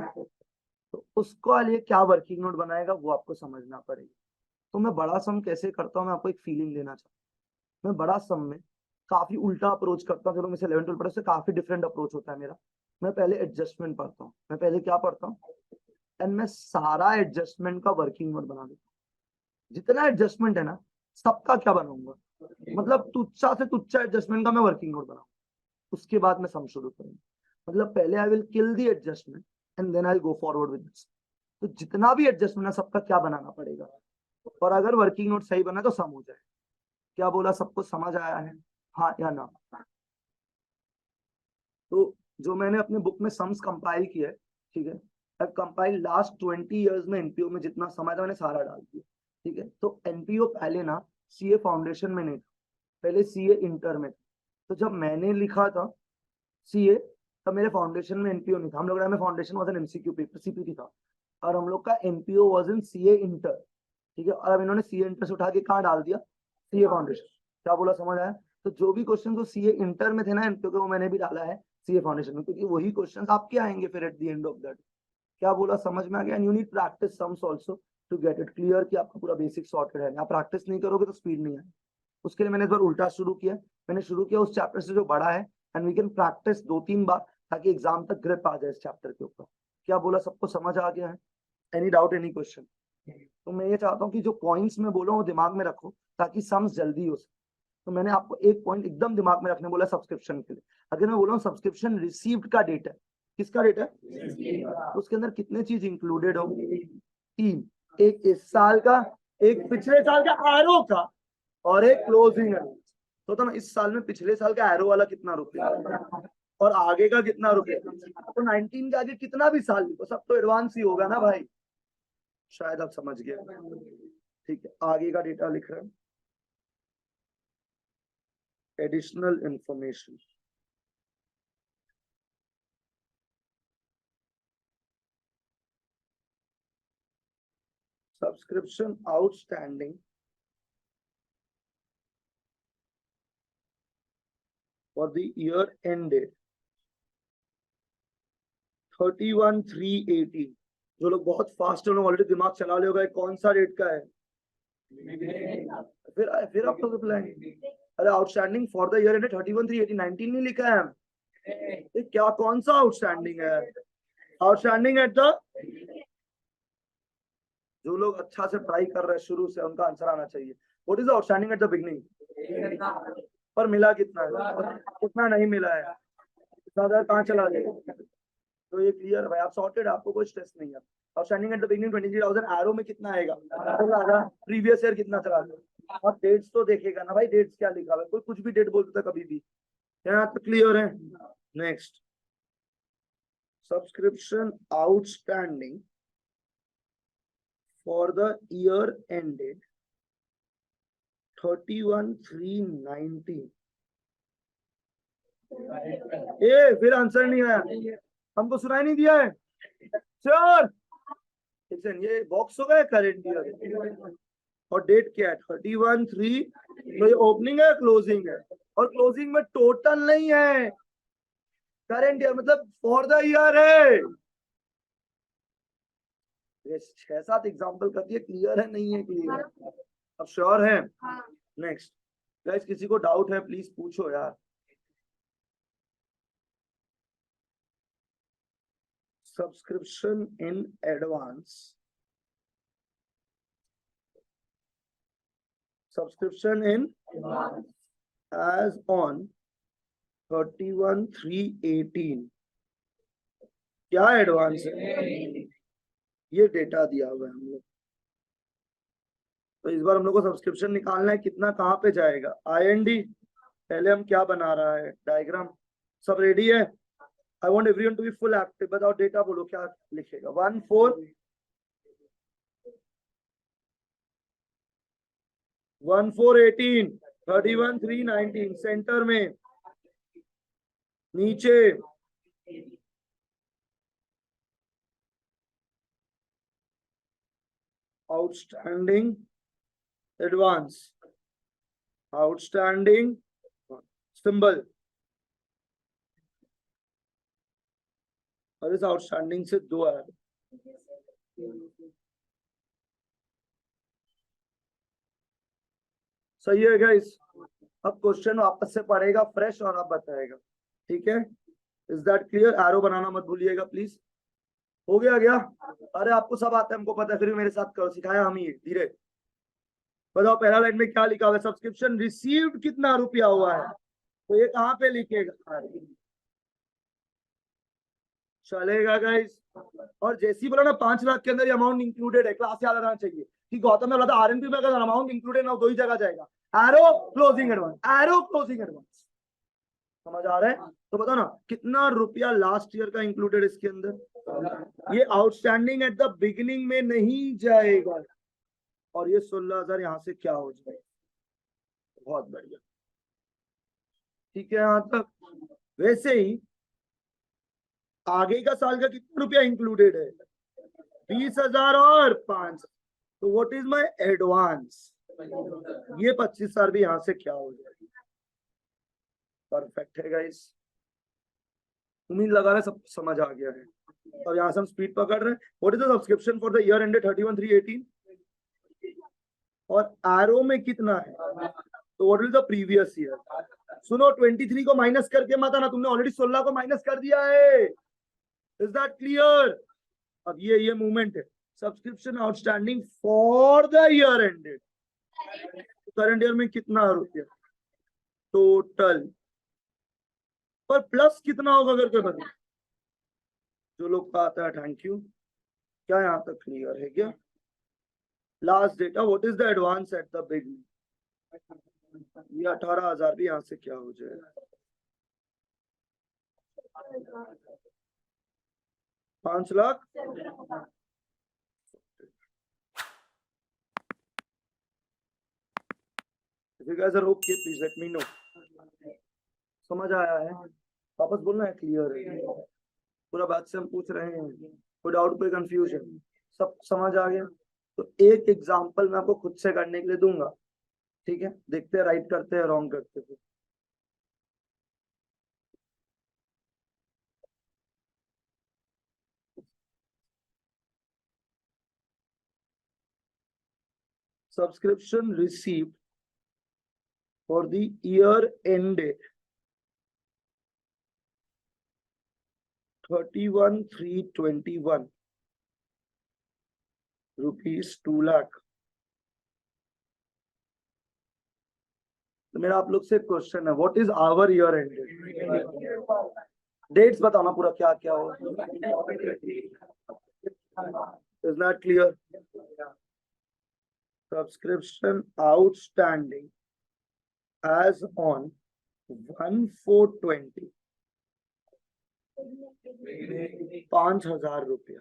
तो उसको लिए क्या वर्किंग नोट बनाएगा वो आपको समझना पड़ेगा। तो मैं बड़ा सम कैसे करता हूँ मैं आपको एक फीलिंग देना चाहता हूँ। मैं बड़ा सम में काफी उल्टा अप्रोच करता हूँ, चलो मैं 11 12 पढ़े, उससे काफी डिफरेंट अप्रोच होता है मेरा। मैं पहले एडजस्टमेंट पढ़ता हूँ, मैं पहले क्या पढ़ता हूँ, एंड मैं सारा एडजस्टमेंट का वर्किंग नोट बना देता हूँ। जितना एडजस्टमेंट है ना सबका क्या बनाऊंगा, मतलब तुच्छा से तुच्छा एडजस्टमेंट का मैं वर्किंग नोट बनाऊंगा। उसके बाद मैं सम शुरू करूंगा, मतलब पहले I will kill the adjustment and then I go forward with this. तो जितना भी एडजस्टमेंट है सबका क्या बनाना पड़ेगा, और अगर वर्किंग नोट सही बना तो सम हो जाए। क्या बोला, सबको समझ आया है, हाँ या ना। तो जो मैंने अपने बुक में सम्स कंपाइल किया है, ठीक है, आई कंपाइल लास्ट 20 years में एनपीओ में जितना समय था मैंने सारा डाल दिया, ठीक है। तो एनपीओ पहले ना सीए फाउंडेशन में नहीं था, पहले सीए इंटर में था। तो जब मैंने लिखा था सीए तब मेरे फाउंडेशन में एनपीओ नहीं था, हम लोग में foundation was an MCQ paper CPT था, और हम लोग का NPO was in CA inter, ठीक है। और अब इन्होंने सीए इंटर से उठा के कहाँ डाल दिया, सीए फाउंडेशन। क्या बोला, समझ आया। तो जो भी क्वेश्चन जो सीए इंटर में थे ना एनपीओ के, वो मैंने भी डाला है सीए फाउंडेशन में, क्योंकि वही क्वेश्चन आपके आएंगे फिर at the end of that. क्या बोला, समझ में आ गया। And you need practice sums also to get it clear कि आपका पूरा बेसिक सॉर्टेड है। आप प्रैक्टिस नहीं करोगे तो स्पीड नहीं आएगी। उसके लिए मैंने इस बार उल्टा शुरू किया, मैंने शुरू किया उस चैप्टर से जो बड़ा है, एंड वी कैन प्रैक्टिस 2 3 बार ताकि एग्जाम तक ग्रिप आ जाए इस चैप्टर के ऊपर। क्या बोला, सबको समझ आ गया है, एनी डाउट एनी क्वेश्चन। तो मैं ये चाहता हूँ कि जो पॉइंट्स में बोला वो दिमाग में रखो ताकि सम्स जल्दी हो सके। तो मैंने आपको एक पॉइंट एकदम दिमाग में रखने बोला सब्सक्रिप्शन के लिए। अगर मैं बोला हूँ सब्सक्रिप्शन रिसीव्ड का डेट है, किसका डेट है, तो उसके अंदर कितने चीज इंक्लूडेड हो, 3, एक इस साल का, एक पिछले साल का एरो का, और एक क्लोजिंग है। तो ना इस साल में पिछले साल का एरो वाला कितना रुपया और आगे का कितना रुपया, तो 19 के आगे कितना भी साल लिखो सब तो एडवांस ही होगा ना भाई। शायद आप समझ गए, ठीक है। आगे का डेटा लिख रहे हैं, additional information, subscription outstanding for the year ended 31/3/18। जो लोग बहुत फास्ट है ऑलरेडी दिमाग चला ले होगा कौन सा डेट का है, फिर आप लोग रिप्लाई, अरे outstanding for the year ended 31/3/18, 19 नहीं लिखा है। ये क्या कौन सा आउटस्टैंडिंग है, आउटस्टैंडिंग एट द, जो लोग अच्छा से ट्राई कर रहे हैं शुरू से उनका आंसर आना चाहिए। What is outstanding at the beginning, पर मिला कितना है, कितना नहीं मिला है, ज्यादा कहाँ चला गया। तो ये क्लियर भाई, आप सॉर्टेड, आपको कोई स्ट्रेस नहीं है। Outstanding at the beginning 23,000, arrow में कितना आएगा, प्रीवियस ईयर कितना चला गया, और डेट्स तो देखेगा ना भाई, डेट्स क्या लिखा हुआ है, कोई कुछ भी डेट बोलता था कभी भी। यहाँ तो क्लियर है। Next, subscription outstanding for the year ended 31/3/19। ए फिर आंसर नहीं आया, हमको सुनाई नहीं दिया है सर। ये बॉक्स हो गया करंट ईयर, और डेट क्या है 31/3, तो ये ओपनिंग है क्लोजिंग है, और क्लोजिंग में टोटल नहीं है, करंट ईयर मतलब फॉर द ईयर है। ये 6 7 एग्जाम्पल कर दिए, क्लियर है नहीं है, क्लियर है, अब श्योर है। नेक्स्ट गाइस, किसी को डाउट है प्लीज पूछो यार। Subscription in advance subscription in as on 31/3/18 क्या एडवांस है, ये डेटा दिया हुआ है हम लोग। तो इस बार हम लोग को सब्सक्रिप्शन निकालना है, कितना कहाँ पे जाएगा। IND पहले हम क्या बना रहा है, डायग्राम सब रेडी है। I want everyone to be full active. बताओ डेटा बोलो क्या लिखेगा। 1/4/18 31/3/19 सेंटर में, नीचे आउटस्टैंडिंग एडवांस, आउटस्टैंडिंग सिंबल, और इस आउटस्टैंडिंग से 2 ऐड। सही है गाइस। अब क्वेश्चन वापस से पढ़ेगा फ्रेश और अब बताएगा, ठीक है। Is that clear. एरो बनाना मत भूलिएगा प्लीज। हो गया क्या। अरे आपको सब आता है, हमको पता है, फिर भी मेरे साथ करो, सिखाया हम ही धीरे। बताओ पहला लाइन में क्या लिखा हुआ है, सब्सक्रिप्शन रिसीव्ड कितना रुपया हुआ है, तो ये कहाँ पे लिखेगा, चलेगा गाइस। और जैसी बोला ना 5 लाख के अंदर अमाउंट इंक्लूडेड है, क्लास याद रहना चाहिए कि गौतम ने बोला था RNP में अगर अमाउंट इंक्लूडेड ना 2 ही जगह जाएगा, arrow closing advance, arrow closing advance. समझ आ रहा है। तो बताओ ना कितना रुपया लास्ट ईयर का इंक्लूडेड इसके अंदर। ये आउटस्टैंडिंग एट द बिगिनिंग में नहीं जाएगा, और ये 16,000 यहाँ से क्या हो जाएगा। बहुत बढ़िया, ठीक है यहां तक। वैसे ही आगे का साल का कितना रुपया इंक्लूडेड है, 20,000 और 5। तो व्हाट इज माय एडवांस, ये 25,000 भी यहां से क्या हो जाएगी। परफेक्ट है गाइस, उम्मीद लगा रहे सब समझ आ गया है। और यहाँ से हम स्पीड पकड़ रहे हैं। What is the subscription for the year ended 31/3/18, और एरो में कितना है, तो what is the previous year. सुनो 23 को माइनस करके मत आना, तुमने ऑलरेडी 16 को माइनस कर दिया है। Is that clear. अब ये मूवमेंट है, subscription outstanding for the year ended, current year में कितना रुपया टोटल, पर प्लस कितना होगा करके बता। जो लोग का आता है थैंक यू। क्या यहाँ तक क्लियर है क्या। Last data what is the advance at the beginning, ये 18,000 भी यहाँ से क्या हो जाएगा, 5 lakh. If you guys are okay, please let me know. समझ आया है, वापस बोलना है क्लियर है, पूरा बात से हम पूछ रहे हैं, कोई डाउट कोई कंफ्यूजन, सब समझ आ गया। तो एक एग्जांपल मैं आपको खुद से करने के लिए दूंगा, ठीक है। देखते हैं राइट करते हैं रॉन्ग करते हैं। Subscription received for the year ended 31/3/21 rupees 2 lakh. तो मेरा आप लोग से क्वेश्चन है, what is our year ended, dates बताना पूरा क्या क्या हो। Is not clear. Subscription outstanding as on 1/4/20 5,000 रुपया।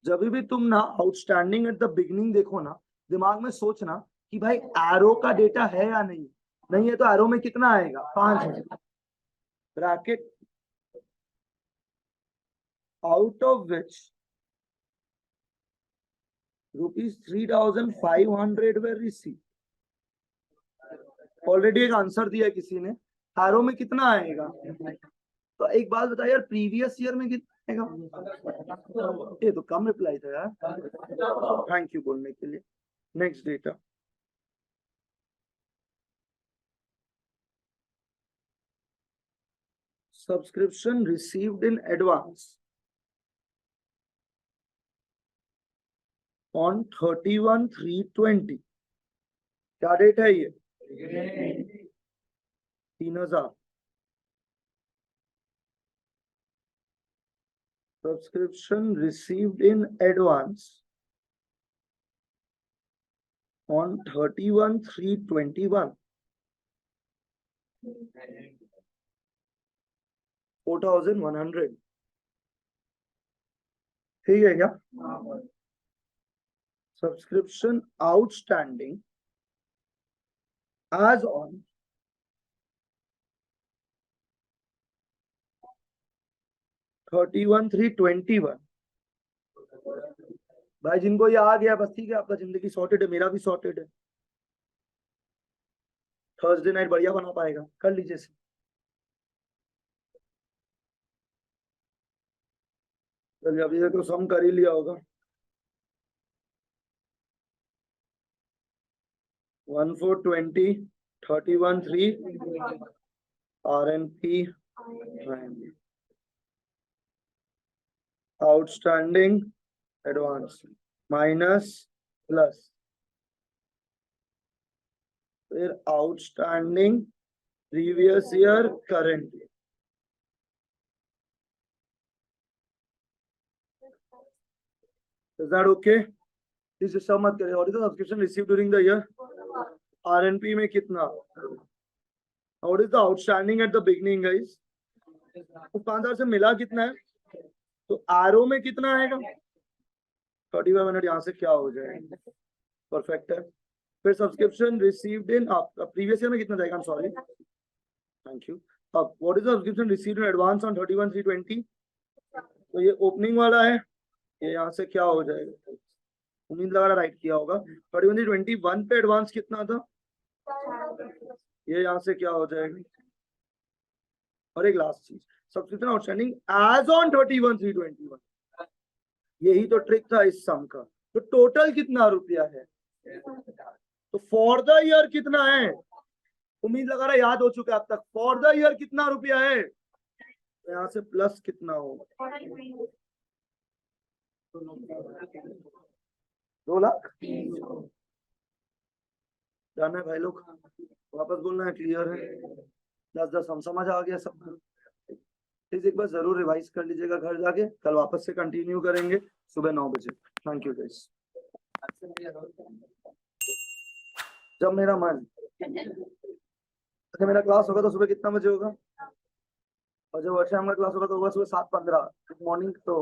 जब भी तुम ना आउटस्टैंडिंग एट द बिगिनिंग देखो ना, दिमाग में सोचना कि भाई एरो का डेटा है या नहीं, नहीं है तो एरो में कितना आएगा 5,000 bracket, out of which ₹3,500 were received। Already एक आंसर दिया किसी ने, एरो में कितना आएगा। तो एक बात बताइए यार, प्रीवियस ईयर में कितना आएगा, ये तो कम रिप्लाई था यार, थैंक यू बोलने के लिए। Next data, subscription received in advance on 31/3/20 क्या डेट है ये? 3000। Subscription received in advance on 31/3/21, 4100। ठीक है क्या? Subscription outstanding as on 31/3/21। भाई जिनको ये आ गया बस ठीक है, आपका जिंदगी सॉर्टेड है, मेरा भी सॉर्टेड है। थर्सडे नाइट बढ़िया बना पाएगा, कर लीजिए इसे। चलिए अभी तक तो सम कर ही लिया होगा। 1420 31/3 RNP outstanding advance minus plus फिर outstanding previous year current. Is that okay? इस सब मत करें। और subscription receive during the year, RNP में कितना, what is the outstanding at the beginning guys? तो 5000 से मिला कितना है, तो आरओ में कितना आएगा? 35 मिनट यहाँ से क्या हो जाएगा? परफेक्ट है। फिर subscription received in previous year में कितना जाएगा? Sorry, thank you. अब what is the subscription received in advance on 31/3/20? तो ये ओपनिंग वाला है, ये यहाँ से क्या हो जाएगा? उम्मीद लगा राइट किया होगा। 31/3/21 पे एडवांस कितना था? ये यहाँ से क्या हो जाएगा? और एक लास्ट चीज, सब्सक्रिप्शन आउटस्टैंडिंग एज ऑन 31/3/21। यही तो ट्रिक था इस सम का। तो टोटल कितना रुपया है? तो फॉर द ईयर कितना है? उम्मीद लगा रहा याद हो चुका है अब तक। फॉर द ईयर कितना रुपया है? तो यहाँ से प्लस कितना होगा? 2 लाख। डन है भाई लोग? वापस बोलना है, क्लियर है? 10 हम समझ आ गया सबको। प्लीज एक बार जरूर रिवाइज कर लीजिएगा घर जाके, कल वापस से कंटिन्यू करेंगे सुबह 9 बजे। Thank you guys. जब मेरा मन, अच्छा मेरा क्लास होगा तो सुबह कितना बजे होगा? और जब वर्षा का क्लास होगा तो होगा सुबह 7:15 मॉर्निंग। तो